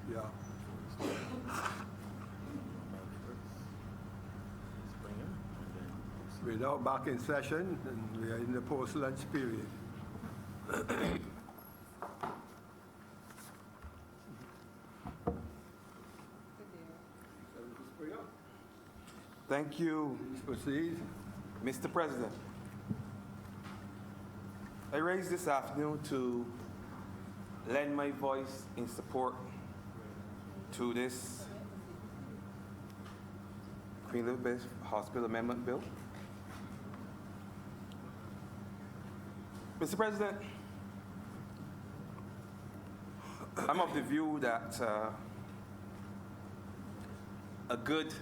Yeah. We're now back in session, and we are in the post-lunch period. Thank you, Please proceed. Mr. President. I raised this afternoon to lend my voice in support to this Queen Elizabeth Hospital Amendment Bill. Mr. President, I'm of the view that a good,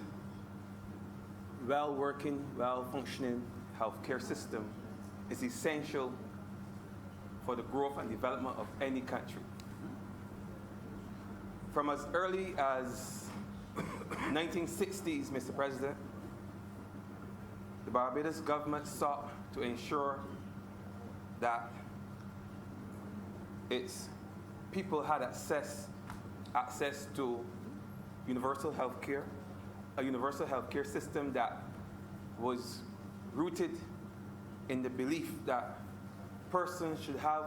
well-working, well-functioning healthcare system is essential for the growth and development of any country. From as early as 1960s, Mr. President, the Barbados government sought to ensure that its people had access to universal health care, a universal healthcare system that was rooted in the belief that persons should have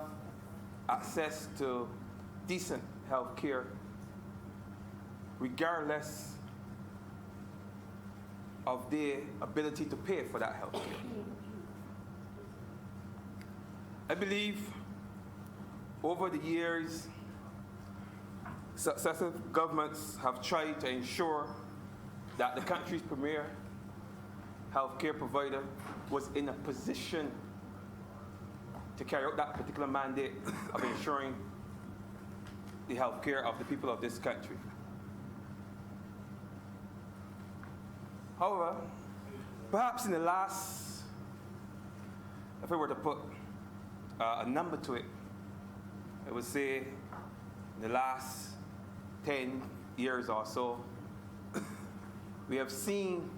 access to decent health care regardless of their ability to pay for that health care. I believe over the years, successive governments have tried to ensure that the country's premier healthcare provider was in a position to carry out that particular mandate of ensuring the healthcare of the people of this country. However, perhaps in the last, if I were to put a number to it, I would say in the last 10 years or so, we have seen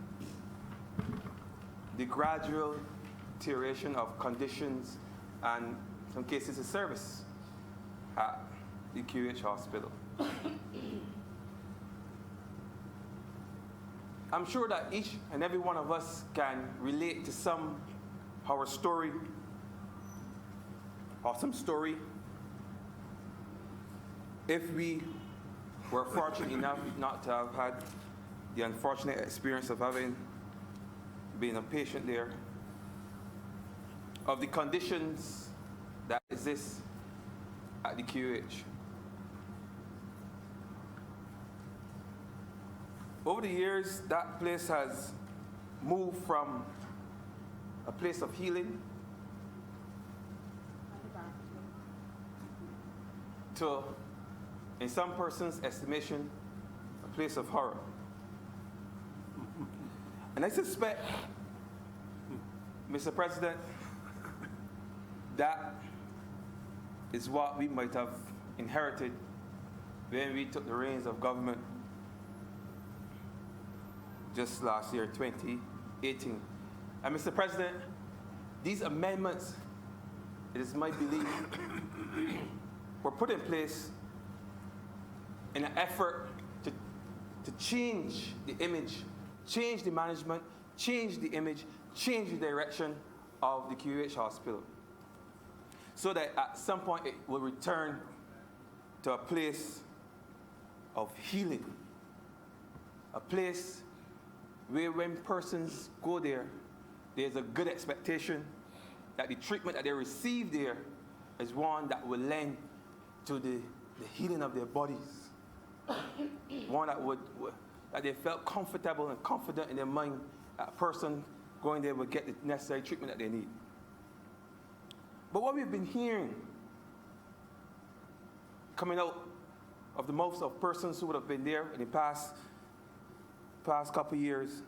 the gradual deterioration of conditions and, in some cases, of service at the QH Hospital. I'm sure that each and every one of us can relate to some our story or some story if we were fortunate enough not to have had the unfortunate experience of having been a patient there, of the conditions that exist at the QH. Over the years, that place has moved from a place of healing to, in some persons' estimation, a place of horror. And I suspect, Mr. President, that is what we might have inherited when we took the reins of government just last year, 2018. And Mr. President, these amendments, it is my belief, were put in place in an effort to change the image, change the management, change the image, change the direction of the QH Hospital, so that at some point it will return to a place of healing, a place where when persons go there, there's a good expectation that the treatment that they receive there is one that will lend to the healing of their bodies, one that they felt comfortable and confident in their mind that a person going there will get the necessary treatment that they need. But what we've been hearing coming out of the mouths of persons who would have been there in the past couple of years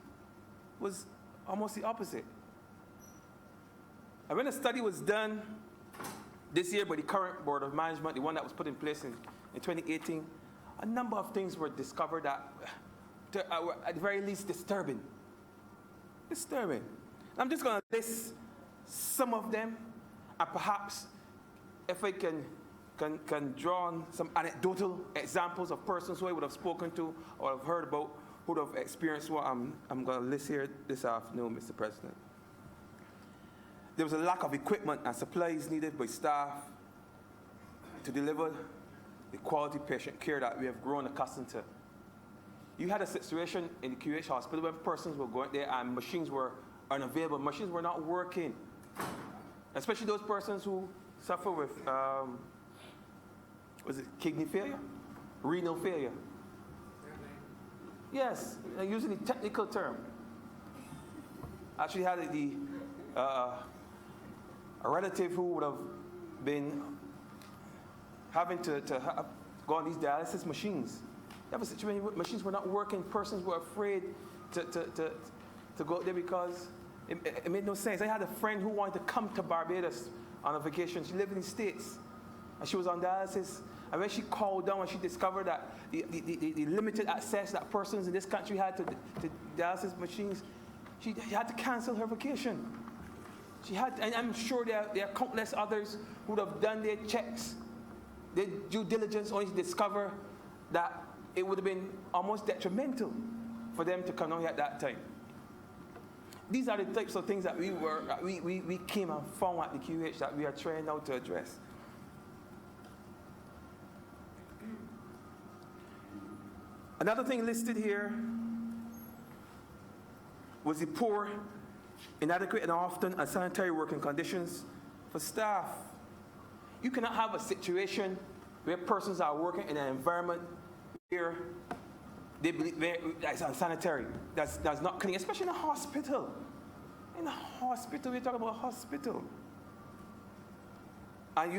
was almost the opposite. And when a study was done this year by the current Board of Management, the one that was put in place in 2018, a number of things were discovered that were at the very least disturbing. Disturbing. I'm just going to list some of them, and perhaps if I can can draw on some anecdotal examples of persons who I would have spoken to or have heard about who would have experienced what I'm going to list here this afternoon, Mr. President. There was a lack of equipment and supplies needed by staff to deliver the quality patient care that we have grown accustomed to. You had a situation in the QH hospital where persons were going there and machines were unavailable. Machines were not working. Especially those persons who suffer with, was it kidney failure? Renal failure. Yes, using the technical term. Actually had a relative who would have been having to go on these dialysis machines. That was a situation where machines were not working. Persons were afraid to go there because it made no sense. I had a friend who wanted to come to Barbados on a vacation. She lived in the States, and she was on dialysis. And when she called down and she discovered that the limited access that persons in this country had to dialysis machines, she had to cancel her vacation. She had, and I'm sure there are countless others who would have done their checks, their due diligence, only to discover that it would have been almost detrimental for them to come down here at that time. These are the types of things that we came and found at the QH that we are trying now to address. Another thing listed here was the poor, inadequate, and often unsanitary working conditions for staff. You cannot have a situation where persons are working in an environment where they believe that's unsanitary, that's not clean, especially in a hospital. In a hospital, we're talking about a hospital. And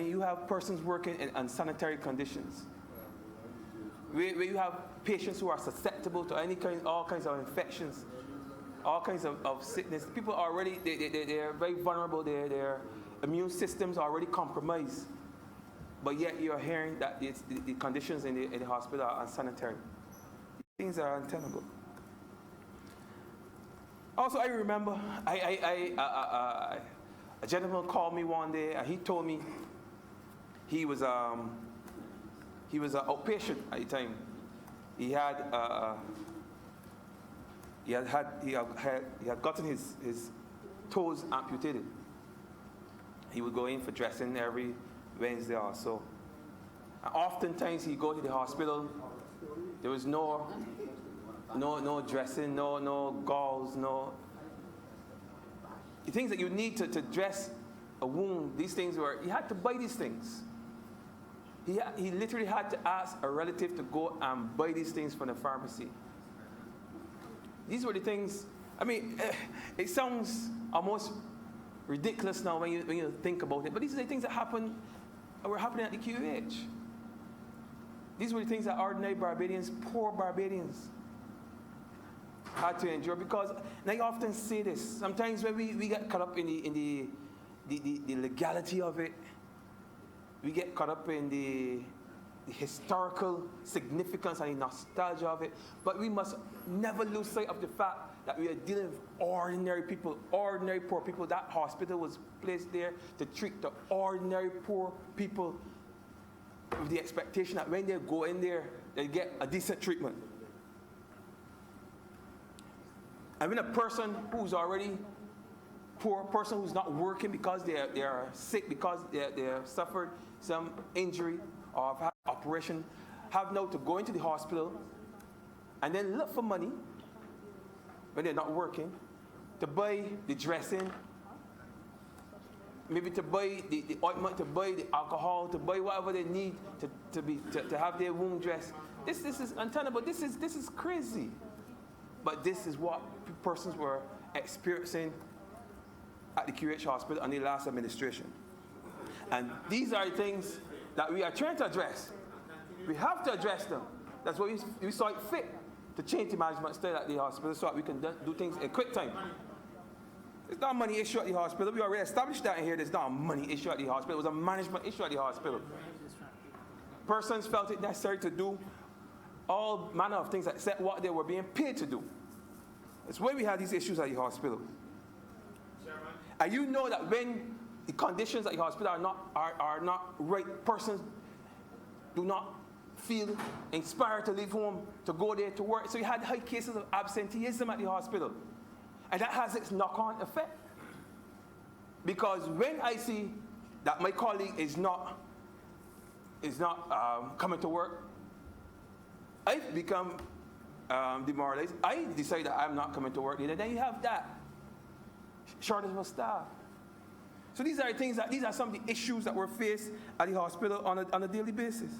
you have persons working in unsanitary conditions. Where you have patients who are susceptible to all kinds of infections, all kinds of sickness. People are already, they're very vulnerable, their immune systems are already compromised. But yet you're hearing that the conditions in the hospital are unsanitary. Things are untenable. Also, I remember a gentleman called me one day and he told me he was an outpatient at the time. He had gotten his toes amputated. He would go in for dressing every Wednesday or so. And oftentimes he'd go to the hospital. There was no dressing, no gauze, no. The things that you need to dress a wound, these things were, you had to buy these things. He literally had to ask a relative to go and buy these things from the pharmacy. These were the things, I mean, it sounds almost ridiculous now when you think about it, but these are the things that were happening at the QH. These were the things that ordinary Barbadians, poor Barbadians, had to endure because, and I often say this, sometimes when we get caught up in the legality of it, we get caught up in the historical significance and the nostalgia of it, but we must never lose sight of the fact that we are dealing with ordinary people, ordinary poor people. That hospital was placed there to treat the ordinary poor people with the expectation that when they go in there, they get a decent treatment. And when a person who's already poor, person who's not working because they are sick, because they have suffered some injury or have had an operation, have now to go into the hospital and then look for money when they're not working to buy the dressing, maybe to buy the ointment, to buy the alcohol, to buy whatever they need to have their wound dressed. This is untenable. This is crazy. But this is what persons were experiencing at the QH hospital under the last administration. And these are things that we are trying to address. We have to address them. That's why we saw it fit to change the management style at the hospital so that we can do things in quick time. It's not a money issue at the hospital. We already established that in here. There's not a money issue at the hospital. It was a management issue at the hospital. Persons felt it necessary to do all manner of things except what they were being paid to do. That's why we had these issues at the hospital. And you know that when the conditions at the hospital are not right. Persons do not feel inspired to leave home, to go there to work. So you had high cases of absenteeism at the hospital. And that has its knock-on effect. Because when I see that my colleague is not coming to work, I become demoralized. I decide that I'm not coming to work. And then you have that shortage of staff. So these are some of the issues that we're faced at the hospital on a daily basis.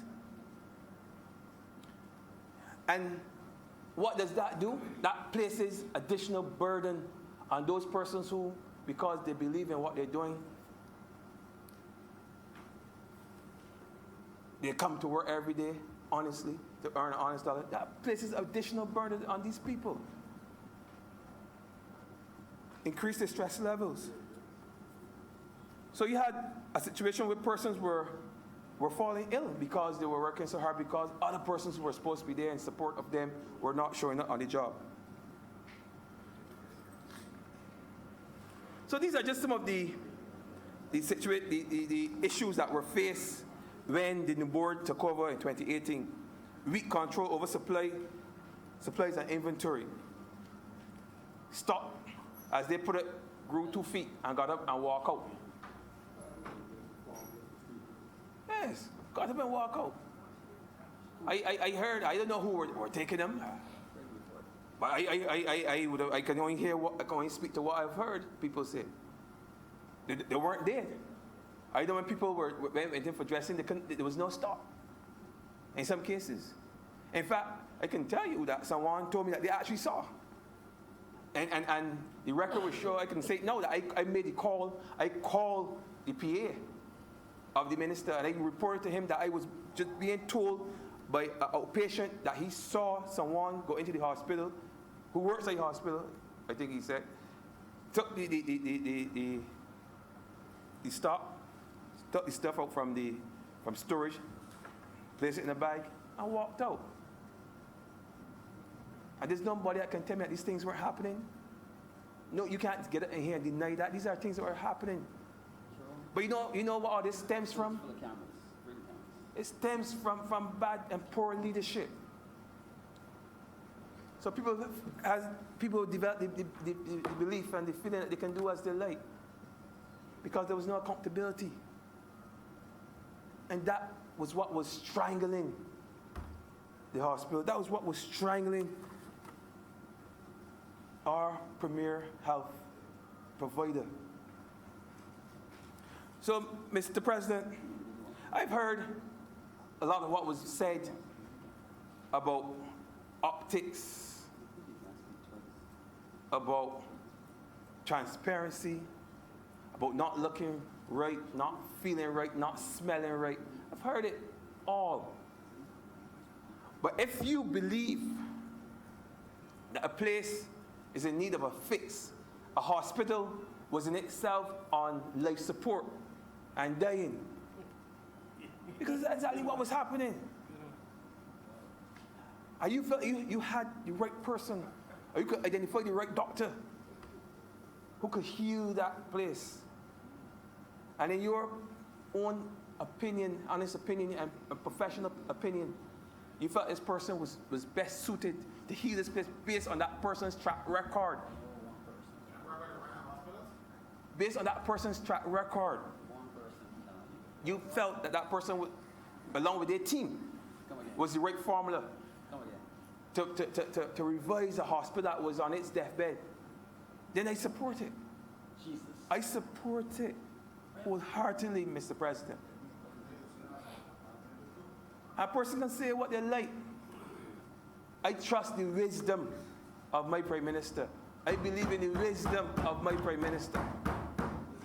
And what does that do? That places additional burden on those persons who, because they believe in what they're doing, they come to work every day, honestly, to earn an honest dollar. That places additional burden on these people. Increase their stress levels. So you had a situation where persons were falling ill because they were working so hard, because other persons who were supposed to be there in support of them were not showing up on the job. So these are just some of the issues that were faced when the new board took over in 2018. Weak control over supplies and inventory. Stock, as they put it, grew 2 feet and got up and walked out. Yes, got up and walk out. I heard, I don't know who were taking them, but I can only speak to what I've heard people say. They weren't there. I know when people went in for dressing, there was no stock in some cases. In fact, I can tell you that someone told me that they actually saw. And the record will show, I can say no, that I made a call. I called the PA of the minister, and I reported to him that I was just being told by a patient that he saw someone go into the hospital who works at the hospital, I think he said, took the stock, took the stuff out from storage, placed it in a bag, and walked out. And there's nobody that can tell me that these things weren't happening. No, you can't get it in here and deny that. These are things that are happening. But you know what all this stems from? It stems from bad and poor leadership. So people develop the belief and the feeling that they can do as they like, because there was no accountability. And that was what was strangling the hospital. That was what was strangling our premier health provider. So, Mr. President, I've heard a lot of what was said about optics, about transparency, about not looking right, not feeling right, not smelling right. I've heard it all. But if you believe that a place is in need of a fix, a hospital was in itself on life support and dying, because that's exactly what was happening. And you felt you had the right person, or you could identify the right doctor who could heal that place. And in your own opinion, honest opinion, and professional opinion, you felt this person was best suited to heal this place based on that person's track record. Based on that person's track record. You felt that person, along with their team, was the right formula to revise a hospital that was on its deathbed. Then I support it. Jesus. I support it wholeheartedly, Mr. President. A person can say what they like. I trust the wisdom of my Prime Minister. I believe in the wisdom of my Prime Minister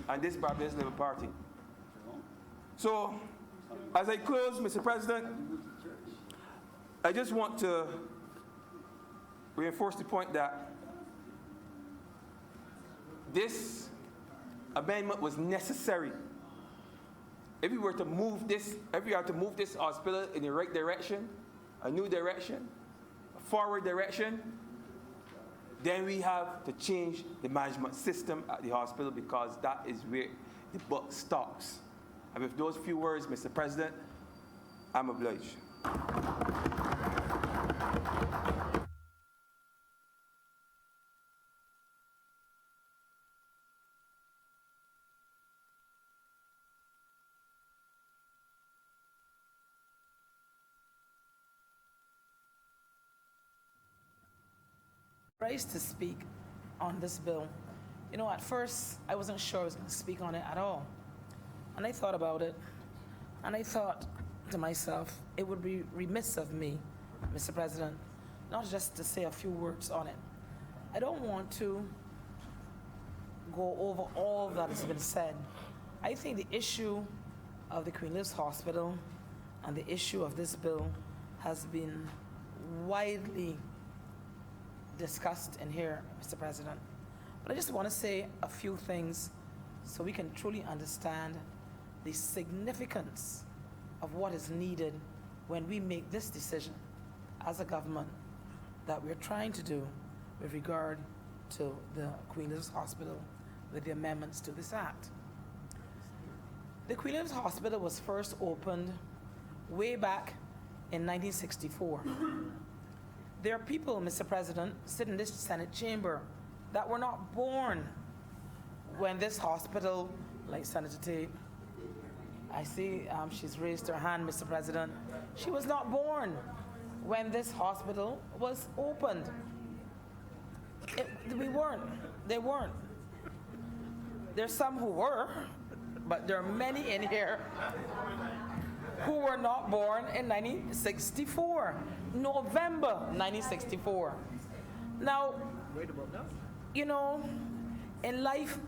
and this Barbados Labour Party. So, as I close, Mr. President, I just want to reinforce the point that this amendment was necessary. If we were to move this hospital in the right direction, a new direction, a forward direction, then we have to change the management system at the hospital, because that is where the buck stops. And with those few words, Mr. President, I'm obliged. Raised to speak on this bill. You know, at first, I wasn't sure I was going to speak on it at all. And I thought about it, and I thought to myself, it would be remiss of me, Mr. President, not just to say a few words on it. I don't want to go over all that has been said. I think the issue of the Queen Elizabeth Hospital and the issue of this bill has been widely discussed in here, Mr. President. But I just want to say a few things so we can truly understand the significance of what is needed when we make this decision as a government that we're trying to do with regard to the Queen Elizabeth Hospital with the amendments to this act. The Queen Elizabeth Hospital was first opened way back in 1964. There are people, Mr. President, sitting in this Senate chamber that were not born when this hospital, like Senator Tate, I see she's raised her hand, Mr. President. She was not born when this hospital was opened. We weren't. They weren't. There's some who were, but there are many in here who were not born in 1964, November 1964. Now, you know, in life,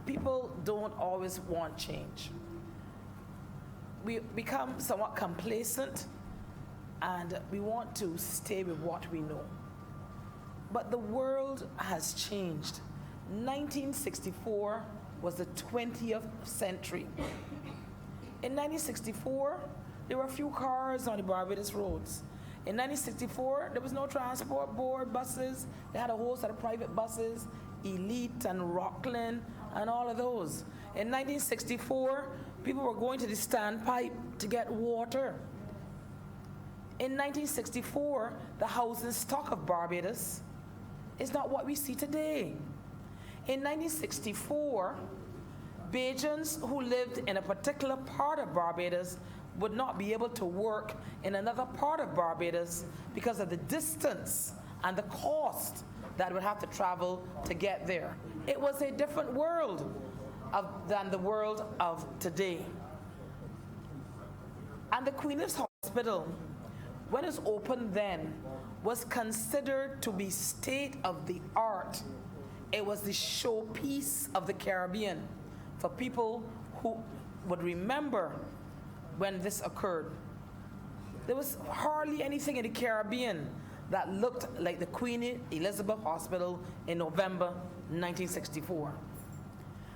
people don't always want change. We become somewhat complacent, and we want to stay with what we know. But the world has changed. 1964 was the 20th century. In 1964, there were a few cars on the Barbados roads. In 1964, there was no transport board buses. They had a whole set of private buses, Elite and Rockland, and all of those. In 1964, people were going to the standpipe to get water. In 1964, the housing stock of Barbados is not what we see today. In 1964, Bajans who lived in a particular part of Barbados would not be able to work in another part of Barbados because of the distance and the cost that would have to travel to get there. It was a different world than the world of today. And the Queen Elizabeth Hospital, when it was opened then, was considered to be state of the art. It was the showpiece of the Caribbean for people who would remember when this occurred. There was hardly anything in the Caribbean that looked like the Queen Elizabeth Hospital in November 1964.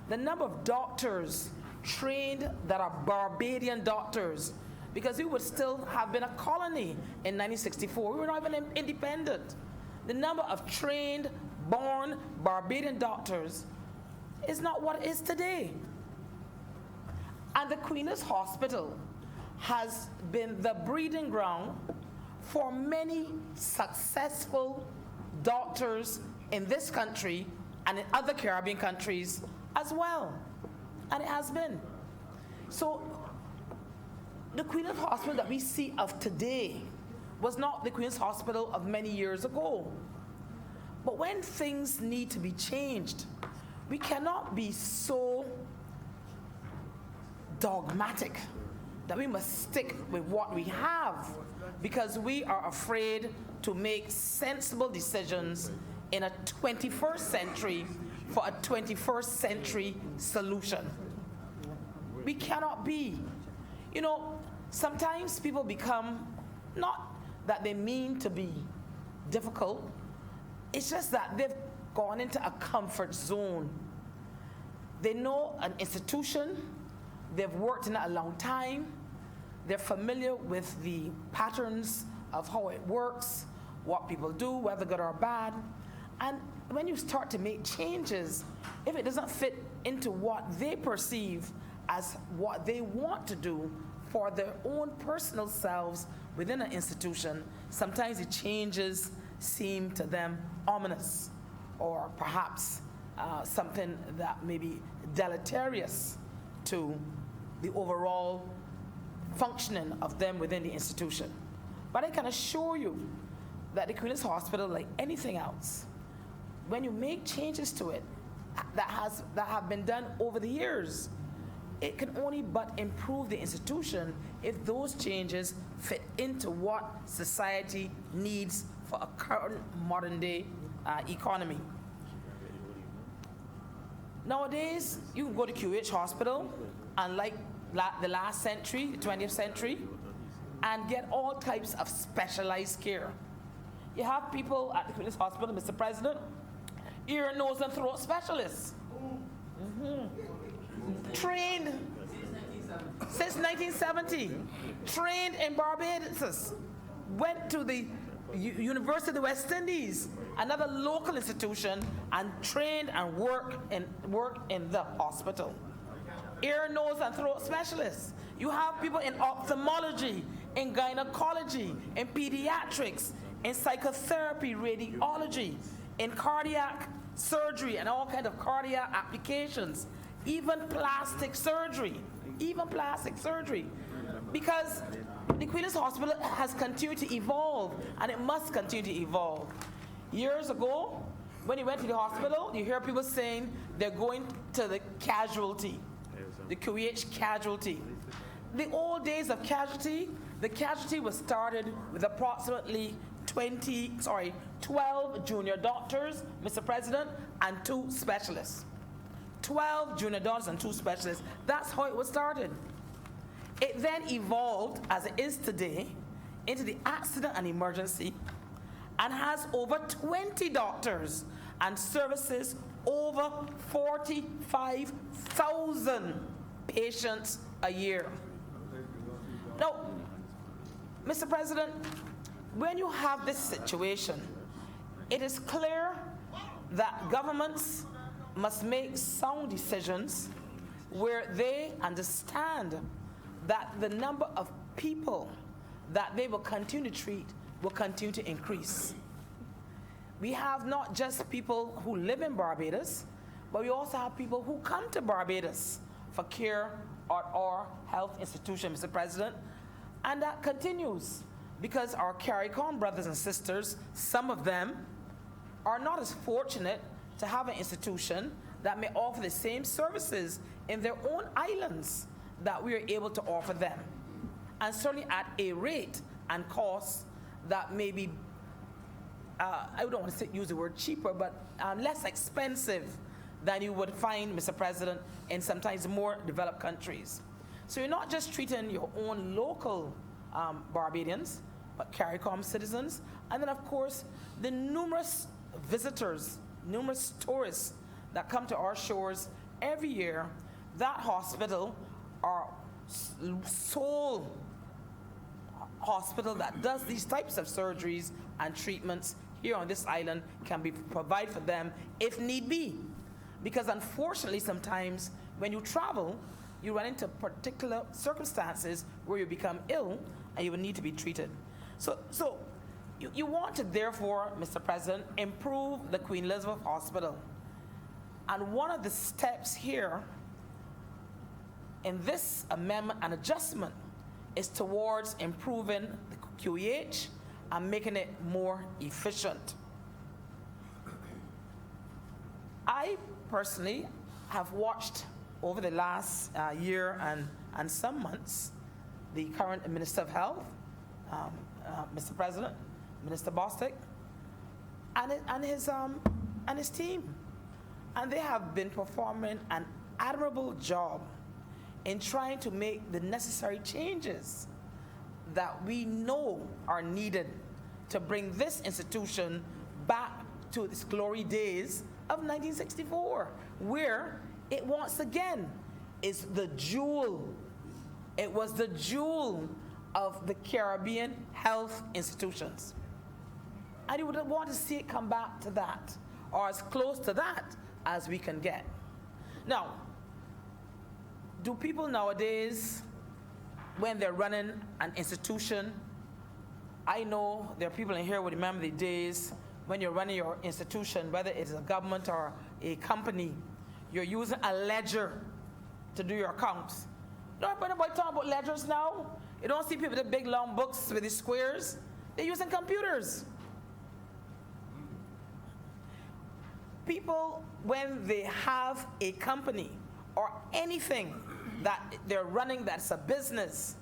The number of doctors trained that are Barbadian doctors, because we would still have been a colony in 1964. We were not even independent. The number of trained, born Barbadian doctors is not what it is today. And the Queen Elizabeth Hospital has been the breeding ground for many successful doctors in this country and in other Caribbean countries as well. And it has been. So the Queen Elizabeth Hospital that we see of today was not the Queen's Hospital of many years ago. But when things need to be changed, we cannot be so dogmatic that we must stick with what we have because we are afraid to make sensible decisions in a 21st century for a 21st century solution. We cannot be. You know, sometimes people become, not that they mean to be difficult, it's just that they've gone into a comfort zone. They know an institution, they've worked in it a long time, they're familiar with the patterns of how it works, what people do, whether good or bad. And when you start to make changes, if it doesn't fit into what they perceive as what they want to do for their own personal selves within an institution, sometimes the changes seem to them ominous, or perhaps something that may be deleterious to the overall functioning of them within the institution. But I can assure you that the Queen's Hospital, like anything else, when you make changes to it that have been done over the years, it can only but improve the institution if those changes fit into what society needs for a current modern day economy. Nowadays, you can go to QH Hospital, unlike the last century, the 20th century, and get all types of specialized care. You have people at the Queen's Hospital, Mr. President, ear, nose, and throat specialists. Trained since 1970, trained in Barbados, went to the University of the West Indies, another local institution, and trained and worked in the hospital. Ear, nose, and throat specialists. You have people in ophthalmology, in gynecology, in pediatrics, in psychotherapy, radiology, in cardiac surgery and all kinds of cardiac applications, even plastic surgery, because the Queen's Hospital has continued to evolve, and it must continue to evolve. Years ago, when you went to the hospital, you hear people saying they're going to the casualty, the QEH casualty. The old days of casualty, the casualty was started with approximately 12 junior doctors, Mr. President, and 2 specialists. 12 junior doctors and 2 specialists. That's how it was started. It then evolved, as it is today, into the accident and emergency, and has over 20 doctors and services over 45,000 patients a year. Now, Mr. President, when you have this situation, it is clear that governments must make sound decisions where they understand that the number of people that they will continue to treat will continue to increase. We have not just people who live in Barbados, but we also have people who come to Barbados for care at our health institution, Mr. President, and that continues because our CARICOM brothers and sisters, some of them, are not as fortunate to have an institution that may offer the same services in their own islands that we are able to offer them, and certainly at a rate and cost that may be, I don't want to use the word cheaper, but less expensive than you would find, Mr. President, in sometimes more developed countries. So you're not just treating your own local Barbadians, but CARICOM citizens, and then of course the numerous visitors, numerous tourists that come to our shores every year. That hospital, our sole hospital that does these types of surgeries and treatments here on this island, can be provided for them if need be. Because unfortunately, sometimes when you travel, you run into particular circumstances where you become ill and you will need to be treated. So you want to therefore, Mr. President, improve the Queen Elizabeth Hospital. And one of the steps here in this amendment and adjustment is towards improving the QEH and making it more efficient. I personally have watched over the last year and some months the current Minister of Health, Mr. President, Minister Bostic, and his team. And they have been performing an admirable job in trying to make the necessary changes that we know are needed to bring this institution back to its glory days of 1964, where it once again is the jewel. It was the jewel of the Caribbean health institutions. And you would want to see it come back to that, or as close to that as we can get. Now, do people nowadays, when they're running an institution, I know there are people in here who remember the days when you're running your institution, whether it's a government or a company, you're using a ledger to do your accounts. You don't nobody talking about ledgers now. You don't see people with the big long books with the squares. They're using computers. People, when they have a company or anything that they're running that's a business,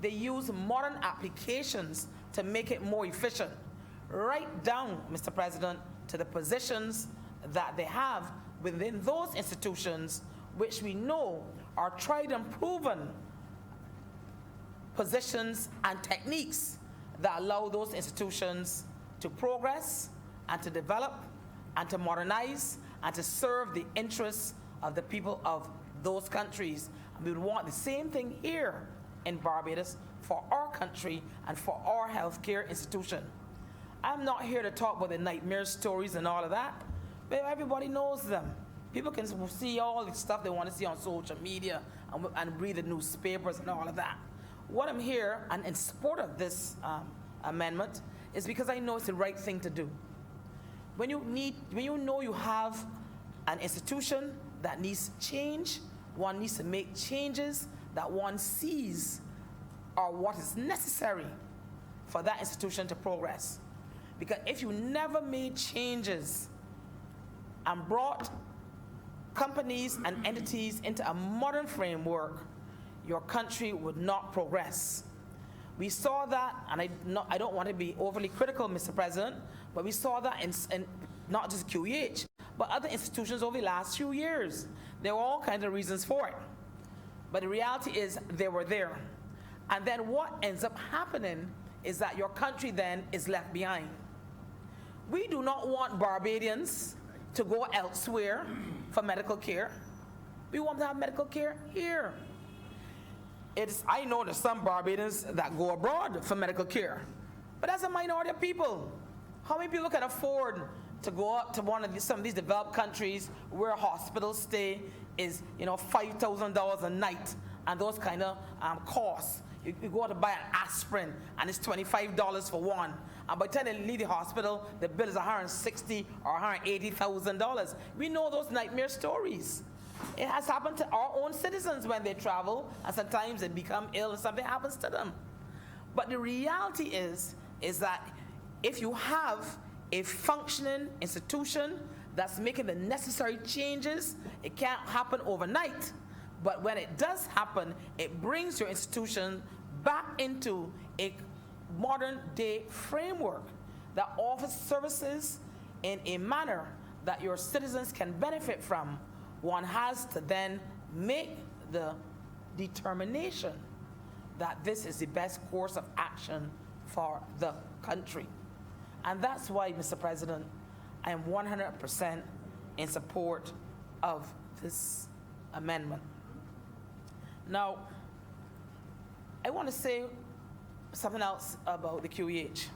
they use modern applications to make it more efficient. Right down, Mr. President, to the positions that they have within those institutions, which we know are tried and proven positions and techniques that allow those institutions to progress and to develop and to modernize and to serve the interests of the people of those countries. And we would want the same thing here in Barbados for our country and for our healthcare institution. I'm not here to talk about the nightmare stories and all of that, but everybody knows them. People can see all the stuff they want to see on social media and read the newspapers and all of that. What I'm here and in support of this amendment is because I know it's the right thing to do. When you know you have an institution that needs change, one needs to make changes that one sees are what is necessary for that institution to progress. Because if you never made changes and brought companies and entities into a modern framework, your country would not progress. We saw that, and I don't want to be overly critical, Mr. President, but we saw that in not just QEH, but other institutions over the last few years. There were all kinds of reasons for it. But the reality is they were there. And then what ends up happening is that your country then is left behind. We do not want Barbadians to go elsewhere for medical care. We want to have medical care here. I know there's some Barbadians that go abroad for medical care, but that's a minority of people. How many people can afford to go up to some of these developed countries where hospital stay is $5,000 a night and those kind of costs? You go out to buy an aspirin and it's $25 for one. And by the time they leave the hospital, the bill is $160,000 or $180,000. We know those nightmare stories. It has happened to our own citizens when they travel, and sometimes they become ill and something happens to them. But the reality is that if you have a functioning institution that's making the necessary changes, it can't happen overnight. But when it does happen, it brings your institution back into a modern day framework that offers services in a manner that your citizens can benefit from. One has to then make the determination that this is the best course of action for the country. And that's why, Mr. President, I am 100% in support of this amendment. Now, I want to say something else about the QEH.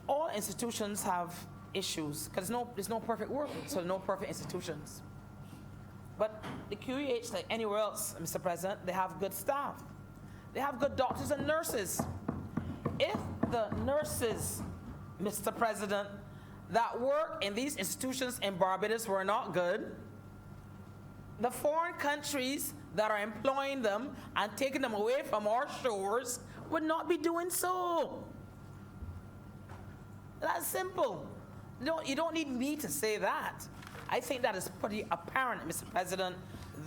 All institutions have issues, because there's no perfect world, so no perfect institutions. But the QEH, like anywhere else, Mr. President, they have good staff. They have good doctors and nurses. If the nurses, Mr. President, that work in these institutions in Barbados were not good, the foreign countries that are employing them and taking them away from our shores would not be doing so. That's simple. You don't need me to say that. I think that is pretty apparent, Mr. President,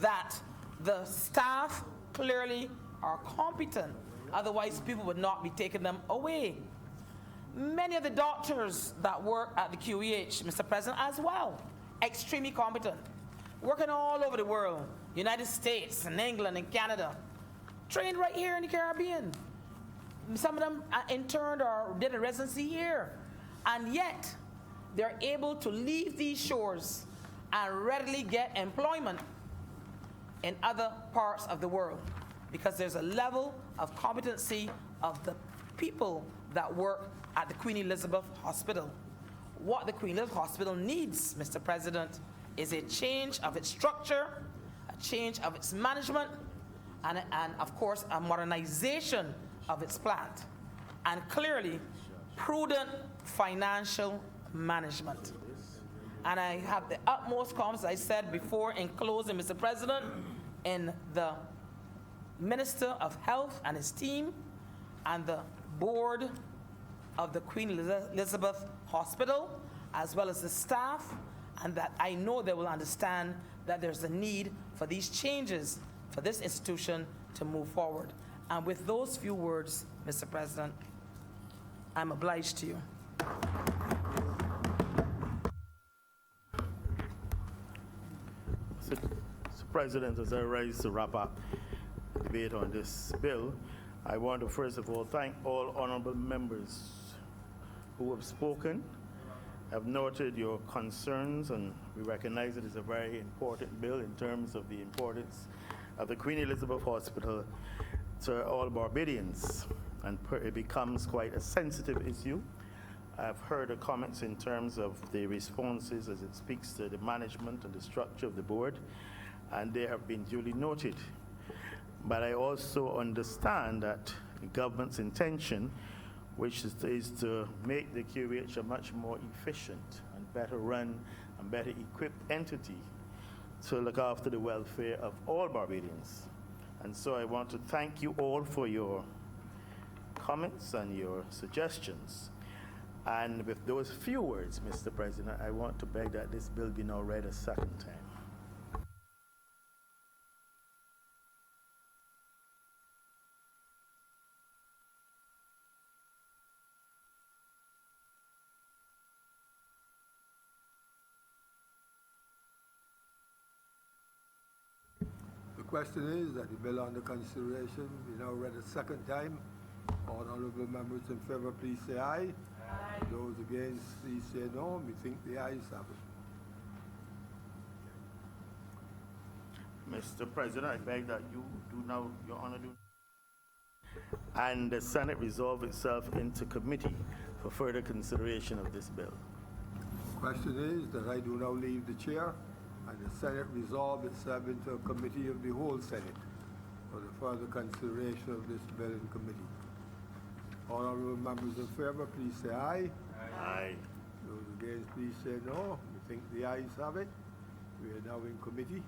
that the staff clearly are competent. Otherwise, people would not be taking them away. Many of the doctors that work at the QEH, Mr. President, as well, extremely competent, working all over the world, United States and England and Canada, trained right here in the Caribbean. Some of them interned or did a residency here. And yet, they're able to leave these shores and readily get employment in other parts of the world because there's a level of competency of the people that work at the Queen Elizabeth Hospital. what the Queen Elizabeth Hospital needs, Mr. President, is a change of its structure, a change of its management, and of course, a modernization of its plant, and clearly, prudent financial management. And I have the utmost confidence, I said before in closing, Mr. President, in the Minister of Health and his team and the board of the Queen Elizabeth Hospital, as well as the staff, and that I know they will understand that there's a need for these changes for this institution to move forward. And with those few words, Mr. President, I'm obliged to you. Mr. President, as I rise to wrap up the debate on this bill, I want to first of all thank all honorable members who have spoken, have noted your concerns, and we recognize it is a very important bill in terms of the importance of the Queen Elizabeth Hospital to all Barbadians, and it becomes quite a sensitive issue. I've heard the comments in terms of the responses as it speaks to the management and the structure of the board, and they have been duly noted. But I also understand that the government's intention, which is to make the QH a much more efficient and better run and better equipped entity to look after the welfare of all Barbadians. And so I want to thank you all for your comments and your suggestions. And with those few words, Mr. President, I want to beg that this bill be now read a second time. The question is that the bill under consideration be now read a second time. All honorable members in favor, please say aye. Aye. Those against, please say no. We think the ayes have it. Mr. President, I beg that you do now, Your Honor, do. And the Senate resolve itself into committee for further consideration of this bill. The question is that I do now leave the chair and the Senate resolve itself into a committee of the whole Senate for the further consideration of this bill in committee. All honorable members in favor, please say aye. Aye. Those against, please say no. We think the ayes have it. We are now in committee.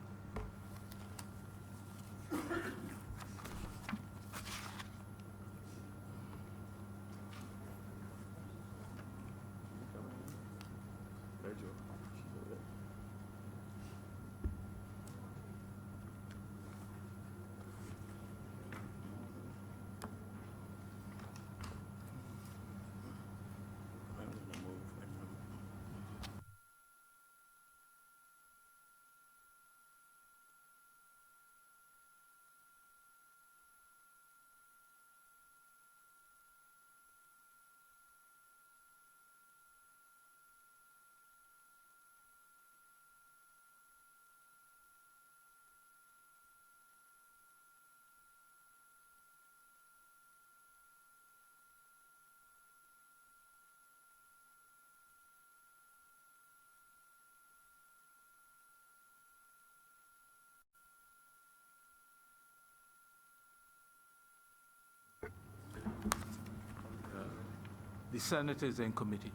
The Senate is in committee.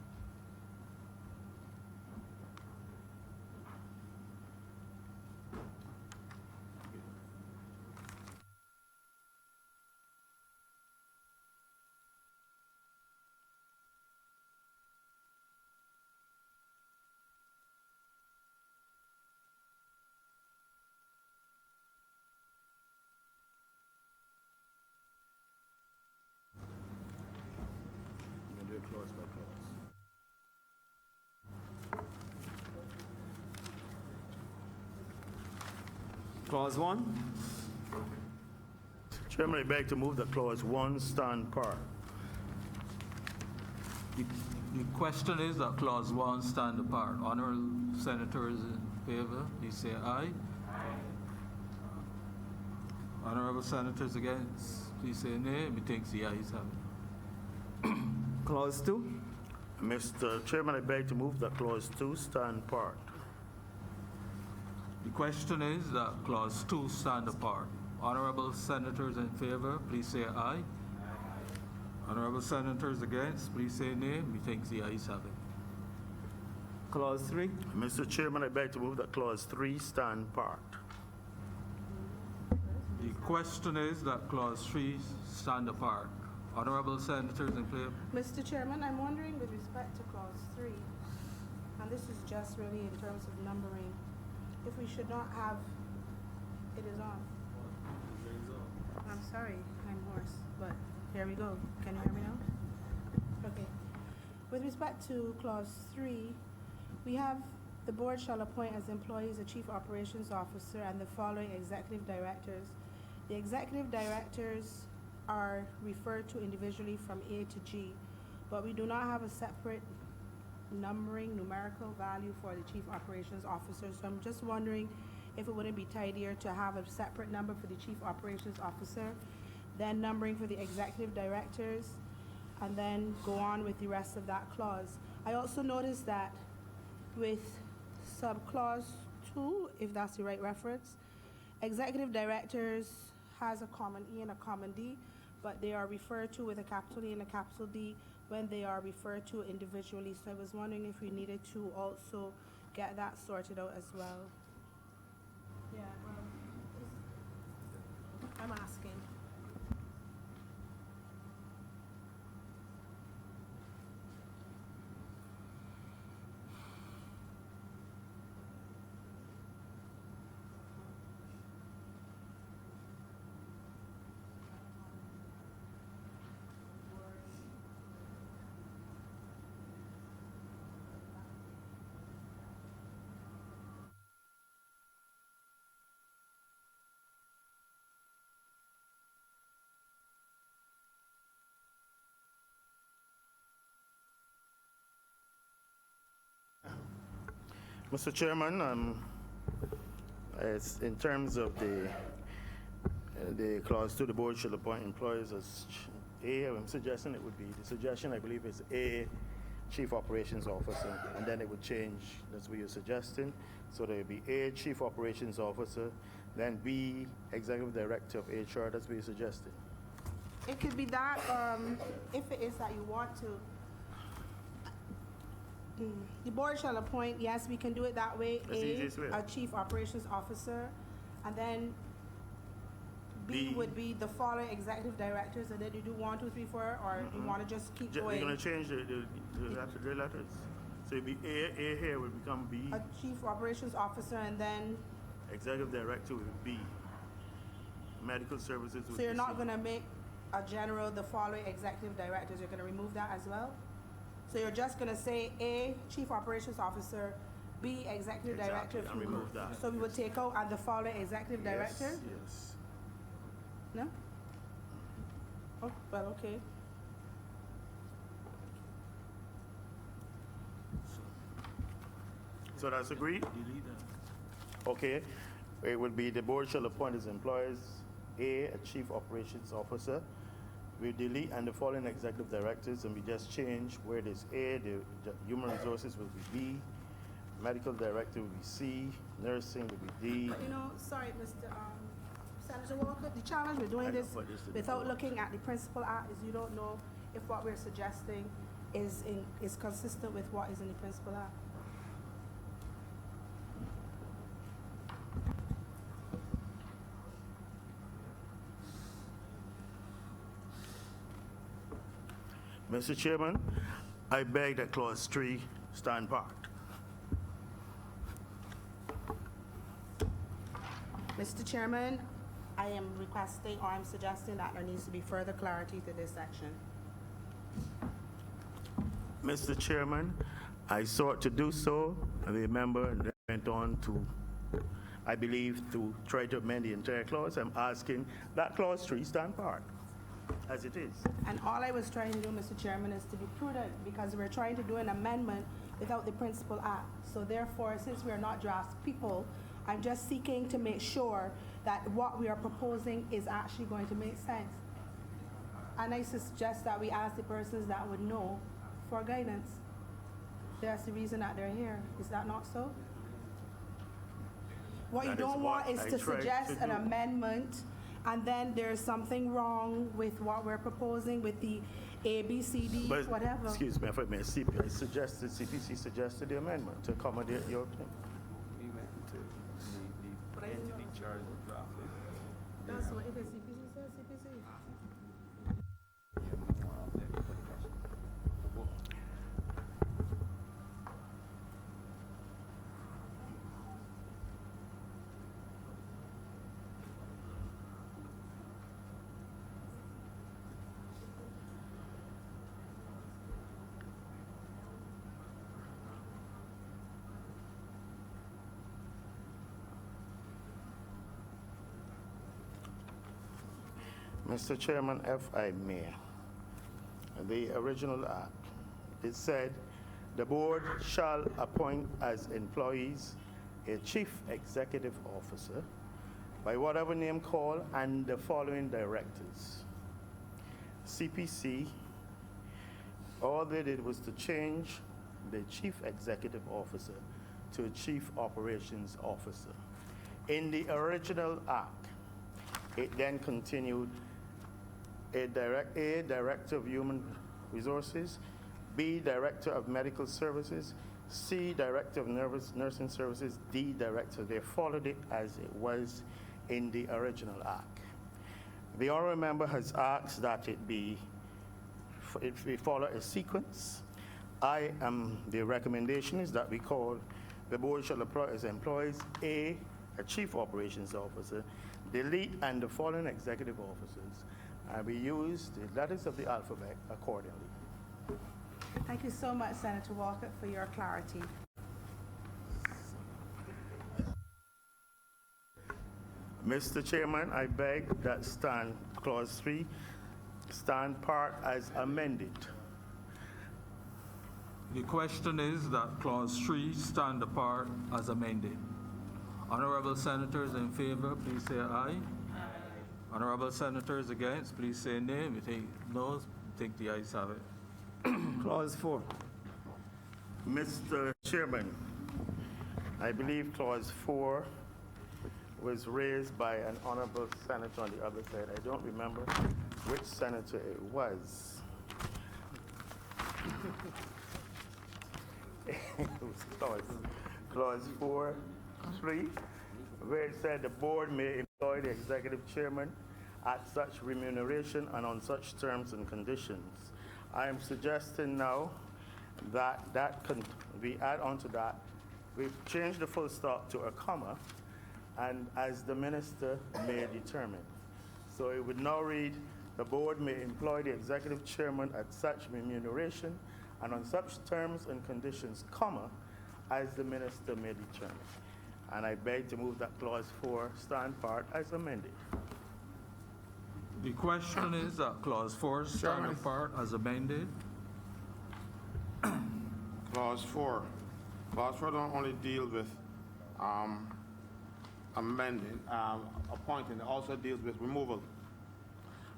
Clause 1. Chairman, I beg to move that clause 1 stand par. The question is that clause 1 stand apart. Honorable senators in favor, please say aye. Honorable senators against, please say nay. Methinks the ayes have it. Clause 2. Mr. Chairman, I beg to move that clause 2 stand part. The question is that clause 2 stand apart. Honorable senators in favor, please say aye. Honorable senators against, please say nay. Methinks the ayes have it. Clause 3. Mr. Chairman, I beg to move that clause 3 stand part. The question is that clause 3 stand apart. Honorable senators in favor, Mr. Chairman, I'm wondering with respect to clause 3, and this is just really in terms of numbering, if we should not have, it is on. I'm sorry, I'm hoarse, but here we go. Can you hear me now? Okay. With respect to clause 3, we have the board shall appoint as employees a chief operations officer and the following executive directors. The executive directors are referred to individually from A to G, but we do not have a separate numerical value for the chief operations officer. So I'm just wondering if it wouldn't be tidier to have a separate number for the chief operations officer, then numbering for the executive directors, and then go on with the rest of that clause. I also noticed that with subclause 2, if that's the right reference, executive directors has a common E and a common D, but they are referred to with a capital E and a capital D when they are referred to individually. So I was wondering if we needed to also get that sorted out as well. Yeah, I'm asking. Mr. Chairman, as in terms of the clause 2, the board shall appoint employees as A. I'm suggesting it would be, the suggestion I believe is A, chief operations officer, and then it would change, that's what you're suggesting. So there would be A, chief operations officer, then B, executive director of HR, that's what you're suggesting. It could be that, if it is that you want to. The board shall appoint, yes, we can do it that way. That's the easiest way. A chief operations officer, and then B B. would be the following executive directors, and then you do 1, 2, 3, 4, or you want to just keep You're going. going to change the letters. So it'd be A here would become B, A chief operations officer, and then, executive director would be B, medical services would so you're be not C. going to make a general, the following executive directors, you're going to remove that as well? So you're just going to say A, chief operations officer, B, executive director. Exactly, and remove that. So we would take out and the following executive director? Yes. No? Oh, well, okay. So that's agreed? Okay. It would be the board shall appoint as employees A, chief operations officer. We delete and the following executive directors, and we just change where it is A, the human resources will be B, medical director will be C, nursing will be D. But sorry, Mr. Senator Walker, the challenge with doing this without looking at the principal act is you don't know if what we're suggesting is consistent with what is in the principal act. Mr. Chairman, I beg that clause 3 stand parked. Mr. Chairman, I am requesting or I'm suggesting that there needs to be further clarity to this section. Mr. Chairman, I sought to do so, and the member then went on to, I believe, to try to amend the entire clause. I'm asking that clause 3 stand parked, as it is. And all I was trying to do, Mr. Chairman, is to be prudent because we're trying to do an amendment without the principal act. So therefore, since we are not draft people, I'm just seeking to make sure that what we are proposing is actually going to make sense. And I suggest that we ask the persons that would know for guidance. That's the reason that they're here. Is that not so? What you That is don't what want is I to tried suggest to an do. amendment, and then there's something wrong with what we're proposing with the A, B, C, D, But, whatever. excuse me, if I may, CPC suggested the amendment to accommodate your claim. We went to the entity charged with drafting. That's what, if it's CPC, says CPC. Mr. Chairman, if I may, the original act, it said, the board shall appoint as employees a chief executive officer by whatever name called and the following directors. CPC, all they did was to change the chief executive officer to a chief operations officer. In the original act, it then continued A, Director of Human Resources, B, Director of Medical Services, C, Director of Nursing Services, D, Director. They followed it as it was in the original act. The honorable member has asked that we follow a sequence. The recommendation is that we call the board shall employ as employees a chief operations officer, delete and the following executive officers, and we use the letters of the alphabet accordingly. Thank you so much, Senator Walker, for your clarity. Mr. Chairman, I beg that clause 3 stand part as amended. The question is that clause 3 stand apart as amended. Honorable senators in favor, please say aye. Honorable senators against, please say nay. We think no, think the ayes have it. Clause 4. Mr. Chairman, I believe clause 4 was raised by an honorable senator on the other side. I don't remember which senator it was. It was clause 4.3, where it said the board may employ the executive chairman at such remuneration and on such terms and conditions. I am suggesting now that we add on to that, we change the full stop to a comma, and as the minister may determine. So it would now read, the board may employ the executive chairman at such remuneration and on such terms and conditions, comma, as the minister may determine. And I beg to move that clause 4 stand part as amended. The question is that clause 4 stand apart as amended. Clause 4. Clause 4 don't only deal with amending, appointing, it also deals with removal.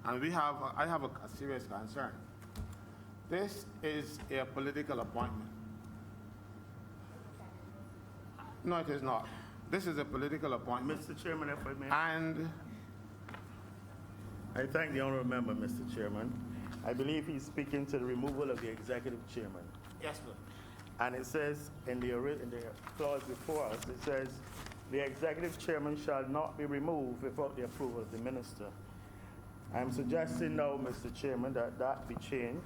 And I have a serious concern. This is a political appointment. No, it is not. This is a political appointment. Mr. Chairman, if I may. And I thank the honorable member, Mr. Chairman. I believe he's speaking to the removal of the executive chairman. yes, sir. And it says in the clause before us, it says, the executive chairman shall not be removed without the approval of the minister. I'm suggesting now, Mr. Chairman, that that be changed.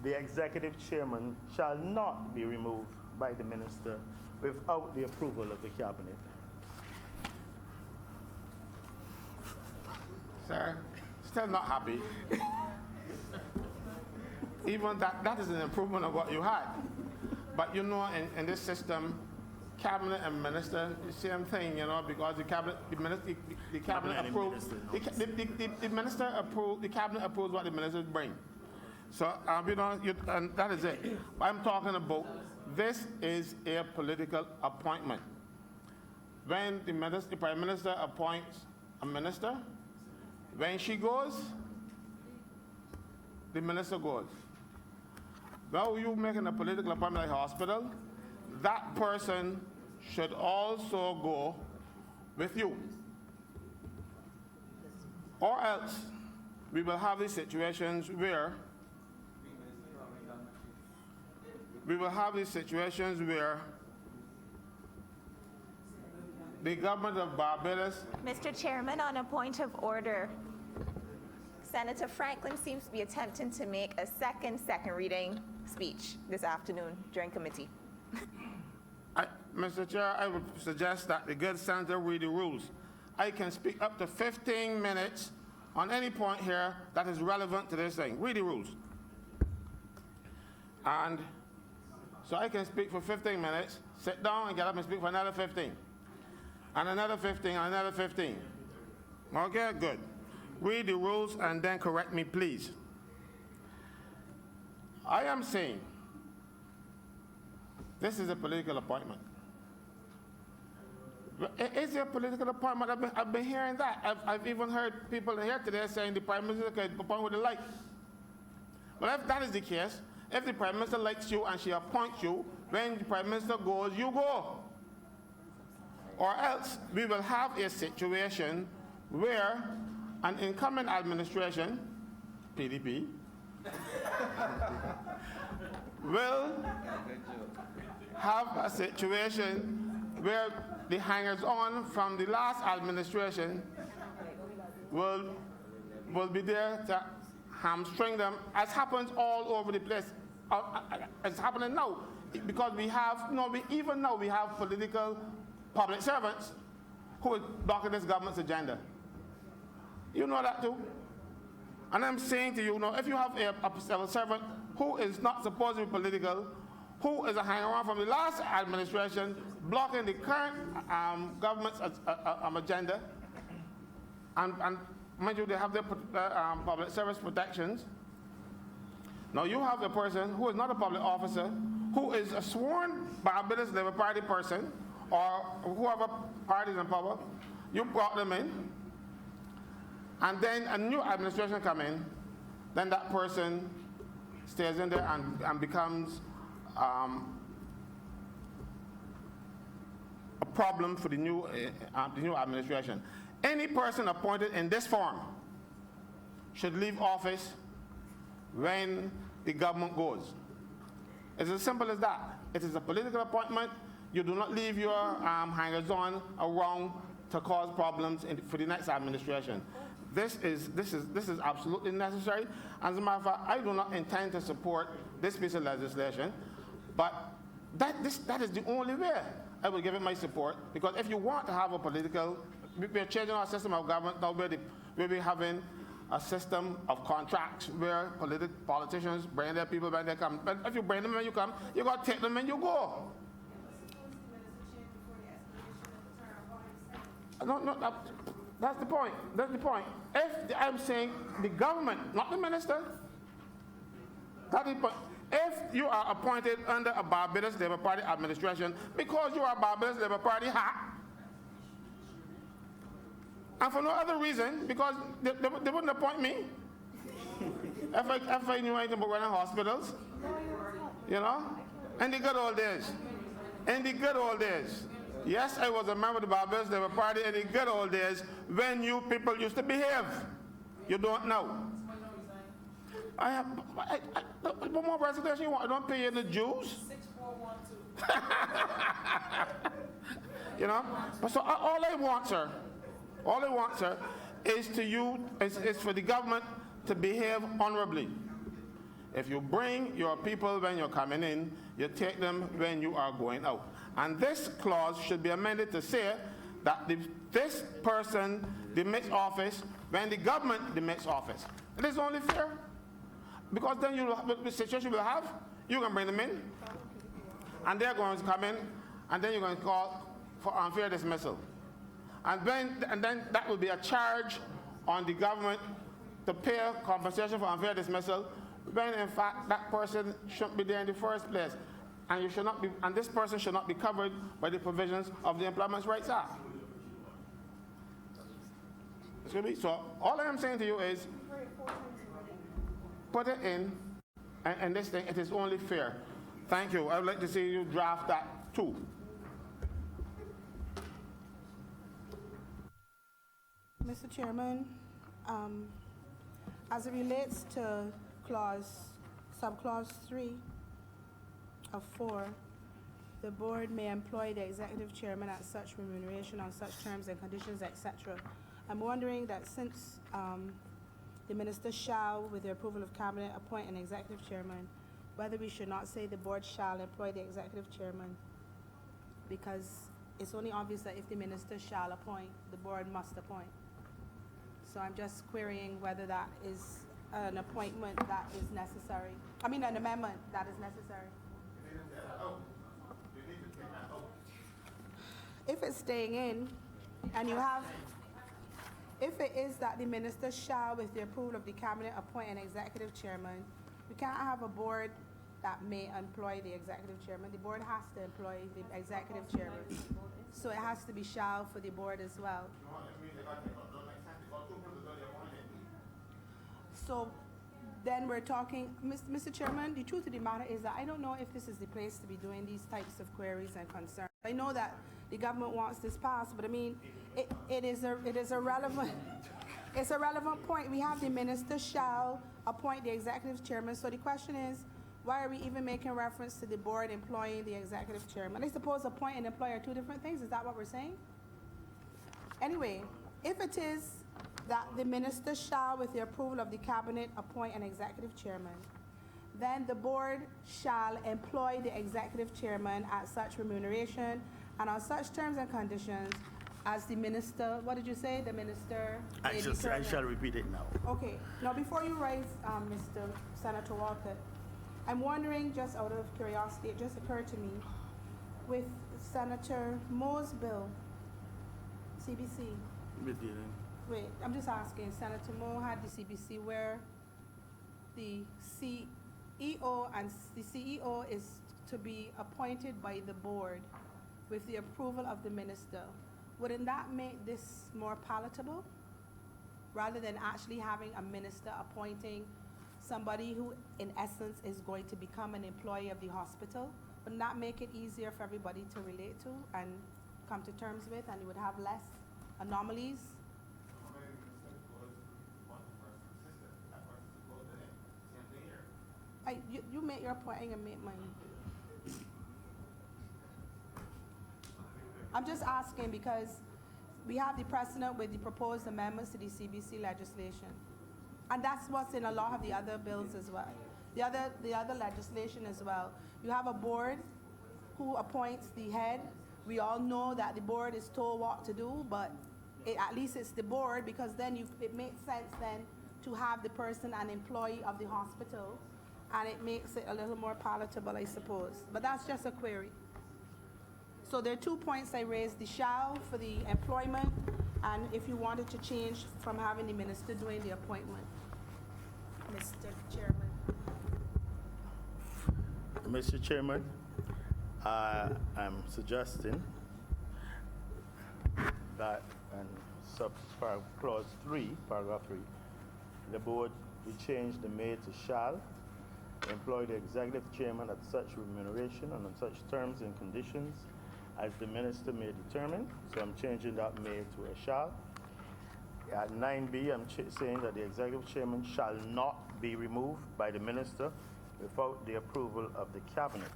The executive chairman shall not be removed by the minister without the approval of the cabinet. Sir, still not happy. Even that is an improvement of what you had. But you know, in this system, cabinet and minister, the same thing, you know, because the cabinet approves, the minister approves, the cabinet approves what the ministers bring. So, you know, and that is it. I'm talking about, this is a political appointment. When the prime minister appoints a minister, when she goes, the minister goes. Now you making a political appointment like hospital, that person should also go with you. Or else we will have these situations where the government of Barbados. Mr. Chairman, on a point of order, Senator Franklin seems to be attempting to make a second reading speech this afternoon during committee. Mr. Chair, I would suggest that the good senator read the rules. I can speak up to 15 minutes on any point here that is relevant to this thing. Read the rules. And so I can speak for 15 minutes, sit down and get up and speak for another 15. And another 15, and another 15. Okay, good. Read the rules and then correct me, please. I am saying this is a political appointment. Is it a political appointment? I've been hearing that. I've even heard people here today saying the Prime Minister could appoint who they like. Well, if that is the case, if the Prime Minister likes you and she appoints you, when the Prime Minister goes, you go. Or else we will have a situation where an incoming administration, PDP, will have a situation where the hangers-on from the last administration will be there to hamstring them, as happens all over the place. It's happening now because we have political public servants who are blocking this government's agenda. You know that too. And I'm saying to you, if you have a civil servant who is not supposed to be political, who is a hanger-on from the last administration, blocking the current government's agenda, and mind you, they have their public service protections. Now you have a person who is not a public officer, who is a sworn Barbados Labour Party person, or whoever party is in power. You brought them in, and then a new administration come in, then that person stays in there and becomes a problem for the new administration. Any person appointed in this form should leave office when the government goes. It's as simple as that. It is a political appointment. You do not leave your hangers-on around to cause problems for the next administration. This is absolutely necessary. As a matter of fact, I do not intend to support this piece of legislation, but that is the only way I will give it my support, because if you want to have a political, we're changing our system of government now where we'll be having a system of contracts where politicians bring their people when they come. But if you bring them when you come, you got to take them when you go. No, that's the point. That's the point. I'm saying the government, not the minister. That's the point. If you are appointed under a Barbados Labour Party administration because you are a Barbados Labour Party hat, and for no other reason, because they wouldn't appoint me if I knew anything about running hospitals, in the good old days. In the good old days. Yes, I was a member of the Barbados Labour Party in the good old days when you people used to behave. You don't know. What more resignation you want? I don't pay you the dues. 6412. But so all I want, sir, is for the government to behave honorably. If you bring your people when you're coming in, you take them when you are going out. And this clause should be amended to say that this person demits office when the government demits office. It is only fair. Because then the situation will have, you can bring them in, and they're going to come in, and then you're going to call for unfair dismissal. And then that will be a charge on the government to pay compensation for unfair dismissal, when in fact that person shouldn't be there in the first place. And this person should not be covered by the provisions of the Employment Rights Act. So all I am saying to you is, put it in And this thing, it is only fair. Thank you. I would like to see you draft that too. Mr. Chairman, as it relates to subclause 3 of 4, the board may employ the executive chairman at such remuneration on such terms and conditions, etc. I'm wondering that since the minister shall, with the approval of cabinet, appoint an executive chairman, whether we should not say the board shall employ the executive chairman, because it's only obvious that if the minister shall appoint, the board must appoint. So I'm just querying whether that is an appointment that is necessary. I mean, an amendment that is necessary. If it's staying in, and you have, if it is that the minister shall, with the approval of the cabinet, appoint an executive chairman, we can't have a board that may employ the executive chairman. The board has to employ the executive chairman. So it has to be shall for the board as well. So then we're talking, Mr. Chairman, the truth of the matter is that I don't know if this is the place to be doing these types of queries and concerns. I know that the government wants this passed, but I mean, it is a relevant, it's a relevant point. We have the minister shall appoint the executive chairman. So the question is, why are we even making reference to the board employing the executive chairman? I suppose appoint and employ are two different things. Is that what we're saying? Anyway, if it is that the minister shall, with the approval of the cabinet, appoint an executive chairman, then the board shall employ the executive chairman at such remuneration and on such terms and conditions as the minister, what did you say? The minister may I determine. shall repeat it now. Okay. Now, before you rise, Mr. Senator Walker, I'm wondering, just out of curiosity, it just occurred to me, with Senator Mo's bill, CBC, wait, I'm just asking, Senator Mo had the CBC where the CEO and the CEO is to be appointed by the board with the approval of the minister. Wouldn't that make this more palatable? Rather than actually having a minister appointing somebody who, in essence, is going to become an employee of the hospital? Wouldn't that make it easier for everybody to relate to and come to terms with, and you would have less anomalies? You make your point, I ain't gonna make mine. I'm just asking because we have the precedent with the proposed amendments to the CBC legislation. And that's what's in a lot of the other bills as well. The other legislation as well. You have a board who appoints the head. We all know that the board is told what to do, but at least it's the board, because then it makes sense then to have the person an employee of the hospital, and it makes it a little more palatable, I suppose. But that's just a query. So there are 2 points I raised, the shall for the employment, and if you wanted to change from having the minister doing the appointment. Mr. Chairman. Mr. Chairman, I'm suggesting that in clause 3, paragraph 3, the board will change the may to shall employ the executive chairman at such remuneration and on such terms and conditions as the minister may determine. So I'm changing that may to a shall. At 9B, I'm saying that the executive chairman shall not be removed by the minister without the approval of the cabinet.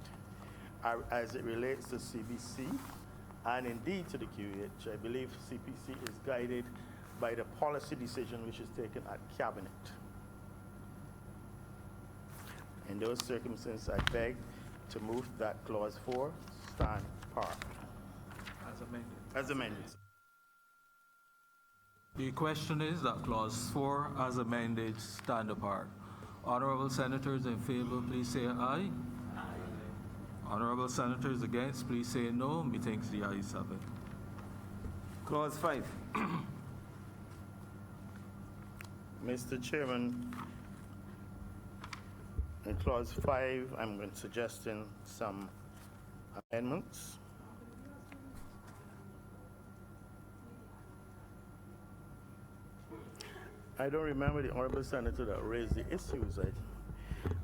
As it relates to CBC and indeed to the QH, I believe CPC is guided by the policy decision which is taken at cabinet. In those circumstances, I beg to move that clause 4 stand apart. As amended. As amended. The question is that clause 4 as amended stand apart. Honorable senators in favor, please say aye. Aye. Honorable senators against, please say no. Methinks the ayes have it. Clause 5. Mr. Chairman, in clause 5, I'm suggesting some amendments. I don't remember the honorable senator that raised the issues.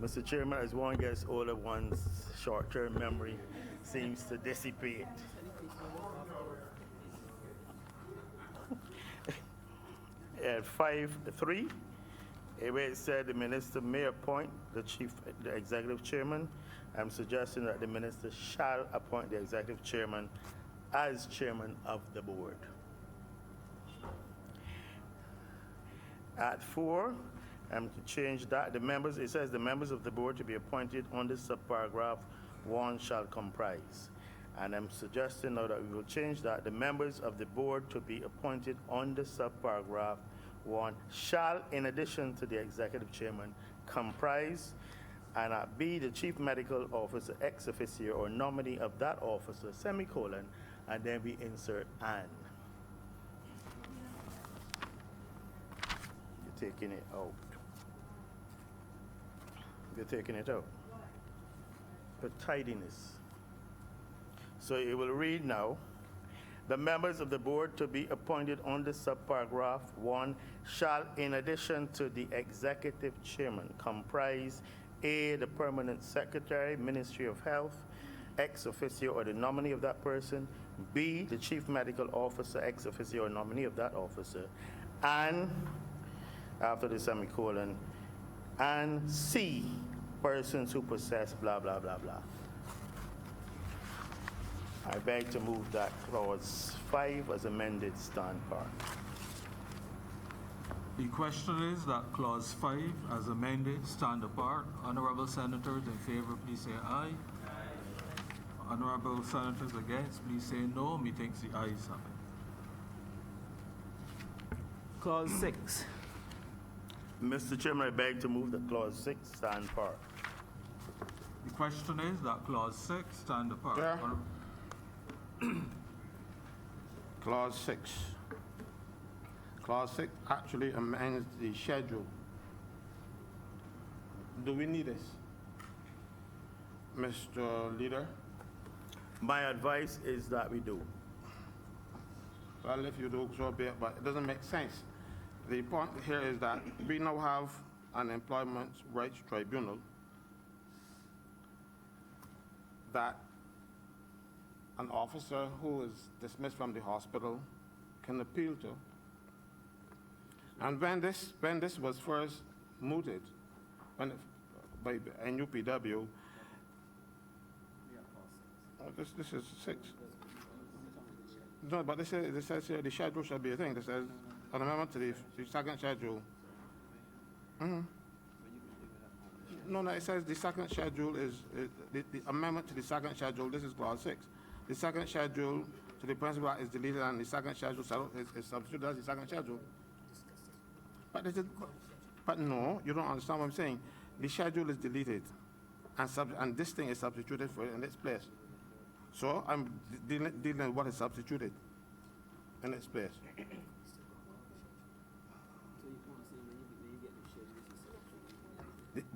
Mr. Chairman, as one gets older, one's short-term memory seems to dissipate. At 5.3, where it said the minister may appoint the executive chairman, I'm suggesting that the minister shall appoint the executive chairman as chairman of the board. At 4, I'm to change that it says the members of the board to be appointed under subparagraph 1 shall comprise. And I'm suggesting now that we will change that the members of the board to be appointed under subparagraph 1 shall, in addition to the executive chairman, comprise, and at B, the chief medical officer ex officio or nominee of that officer, semicolon, and then we insert an. You're taking it out. You're taking it out. For tidiness. So it will read now, the members of the board to be appointed under subparagraph 1 shall, in addition to the executive chairman, comprise A, the permanent secretary, Ministry of Health, ex officio or the nominee of that person, B, the chief medical officer, ex officio or nominee of that officer, and, after the semicolon, and C, persons who possess blah, blah, blah, blah. I beg to move that clause 5 as amended stand part. The question is that clause 5 as amended stand apart. Honorable senators in favor, please say aye. Honorable senators against, please say no. Methinks the ayes have it. Clause 6. Mr. Chairman, I beg to move that clause 6 stand part. The question is that clause 6 stand apart. Yeah. Clause 6. Clause 6 actually amends the schedule. Do we need this? Mr. Leader? My advice is that we do. Well, if you do, so be it, but it doesn't make sense. The point here is that we now have an employment rights tribunal that an officer who is dismissed from the hospital can appeal to. And when this was first mooted by NUPW, this is 6. No, but this says here the schedule shall be a thing. This says an amendment to the second schedule. No, it says the second schedule is the amendment to the second schedule. This is clause 6. The second schedule to the principal is deleted, and the second schedule is substituted as the second schedule. But no, you don't understand what I'm saying. The schedule is deleted, and this thing is substituted for it in its place. So I'm dealing with what is substituted in its place.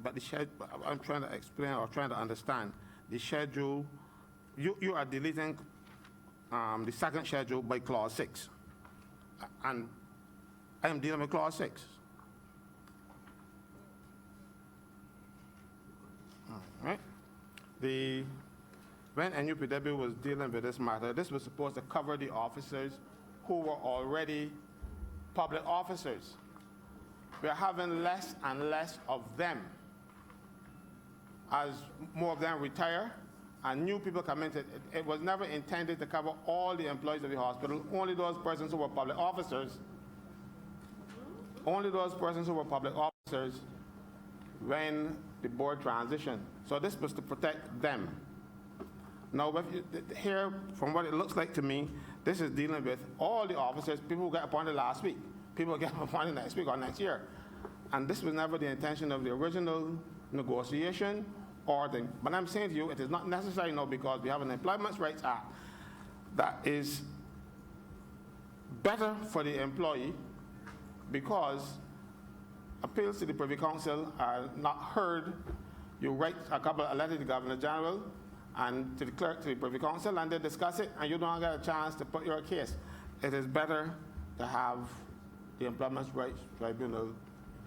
But the schedule, I'm trying to explain or trying to understand the schedule. You are deleting the second schedule by clause 6, and I am dealing with clause 6. All right. When NUPW was dealing with this matter, this was supposed to cover the officers who were already public officers. We are having less and less of them as more of them retire and new people come into it. It was never intended to cover all the employees of the hospital, only those persons who were public officers. Only those persons who were public officers when the board transitioned. So this was to protect them. Now, here, from what it looks like to me, this is dealing with all the officers, people who got appointed last week, people who get appointed next week or next year. And this was never the intention of the original negotiation or thing. But I'm saying to you, it is not necessary now because we have an Employment Rights Act that is better for the employee because appeals to the Privy Council are not heard. You write a letter to the Governor General and to the clerk to the Privy Council, and they discuss it, and you don't get a chance to put your case. It is better to have the Employment Rights Tribunal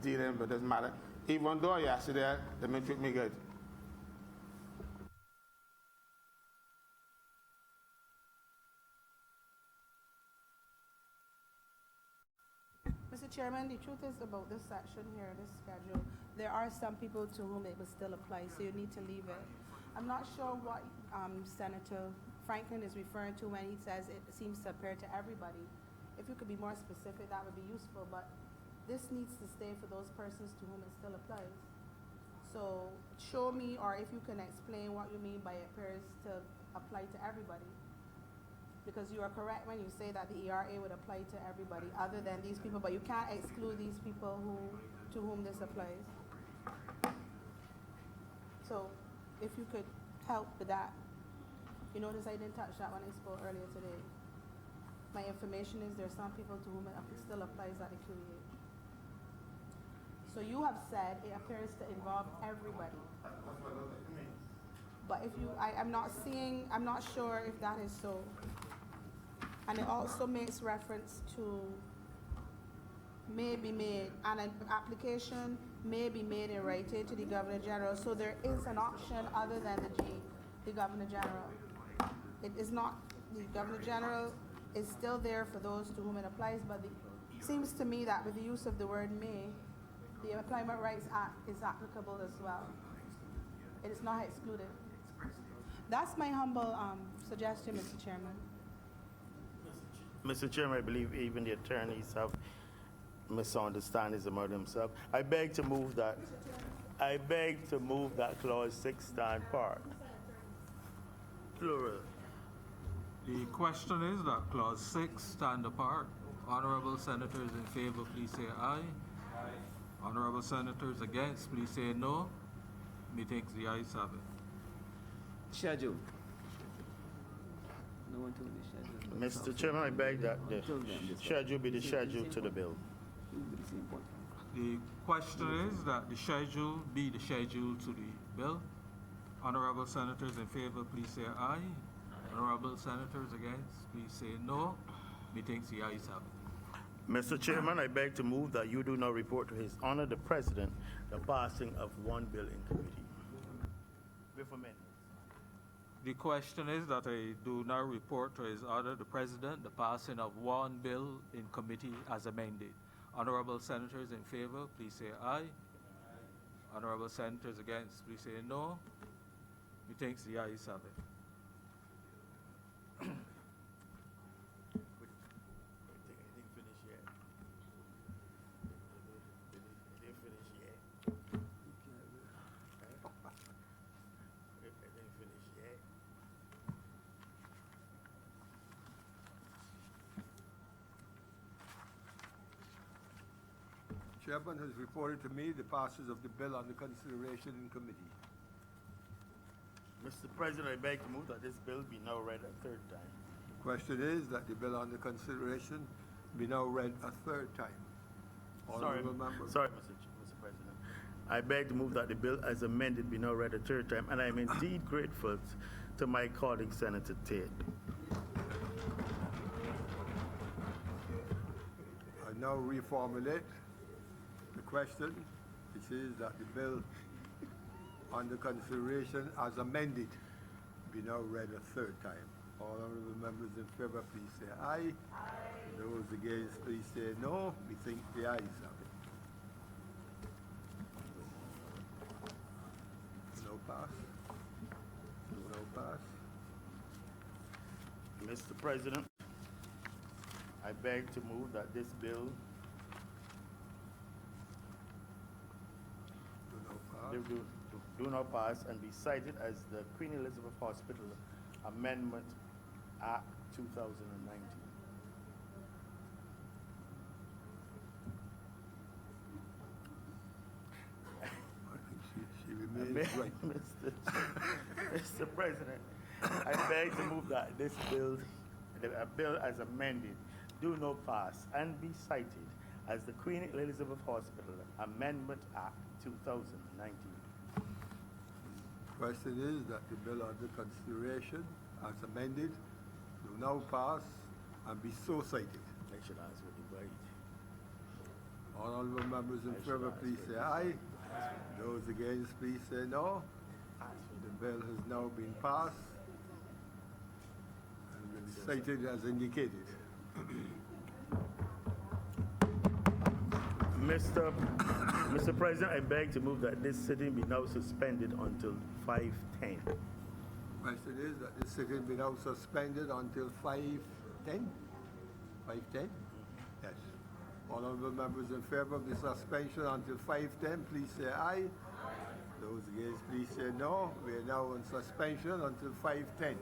dealing with this matter. Even though yesterday, they may treat me good. Mr. Chairman, the truth is about this section here, this schedule, there are some people to whom it would still apply, so you need to leave it. I'm not sure what Senator Franklin is referring to when he says it seems to apply to everybody. If you could be more specific, that would be useful, but this needs to stay for those persons to whom it still applies. So show me, or if you can explain what you mean by it appears to apply to everybody. Because you are correct when you say that the ERA would apply to everybody other than these people, but you can't exclude these people to whom this applies. So if you could help with that. You notice I didn't touch that when I spoke earlier today. My information is there are some people to whom it still applies at the QEH. So you have said it appears to involve everybody. But if you, I'm not sure if that is so. And it also makes reference to may be made, and an application may be made in writing to the Governor General. So there is an option other than the Governor General. It is not, the Governor General is still there for those to whom it applies, but it seems to me that with the use of the word may, the Employment Rights Act is applicable as well. It is not excluded. That's my humble suggestion, Mr. Chairman. Mr. Chairman, I believe even the attorneys have misunderstandings about themselves. I beg to move that clause 6 stand part. Plural. The question is that clause 6 stand apart. Honorable senators in favor, please say aye. Honorable senators against, please say no. Methinks the ayes have it. Schedule. No one told the schedule. Mr. Chairman, I beg that the schedule be the schedule to the bill. The question is that the schedule be the schedule to the bill. Honorable senators in favor, please say aye. Honorable senators against, please say no. Methinks the ayes have it. Mr. Chairman, I beg to move that you do not report to His Honor the President the passing of one bill in committee. With amendments. The question is that I do not report to His Honor the President the passing of one bill in committee as amended. Honorable senators in favor, please say aye. Honorable senators against, please say no. Methinks the ayes have it. Chairman has reported to me the passage of the bill under consideration in committee. Mr. President, I beg to move that this bill be now read a third time. The question is that the bill under consideration be now read a third time. Honorable member. Sorry, Mr. President. I beg to move that the bill as amended be now read a third time, and I am indeed grateful to my colleague, Senator Tate. I now reformulate the question, which is that the bill under consideration as amended be now read a third time. All honorable members in favor, please say aye. Those against, please say no. We think the ayes have it. No pass. No pass. Mr. President, I beg to move that this bill do not pass and be cited as the Queen Elizabeth Hospital Amendment Act 2019. She remains right. Mr. President, I beg to move that this bill, a bill as amended, do not pass and be cited as the Queen Elizabeth Hospital Amendment Act 2019. Question is that the bill under consideration as amended do now pass and be so cited. I should answer the debate. All honorable members in favor, please say aye. Those against, please say no. The bill has now been passed and been cited as indicated. Mr. President, I beg to move that this sitting be now suspended until 5:10. Question is that this sitting be now suspended until 5:10? 5:10? Yes. Honorable members in favor of the suspension until 5:10, please say aye. Those against, please say no. We are now on suspension until 5:10.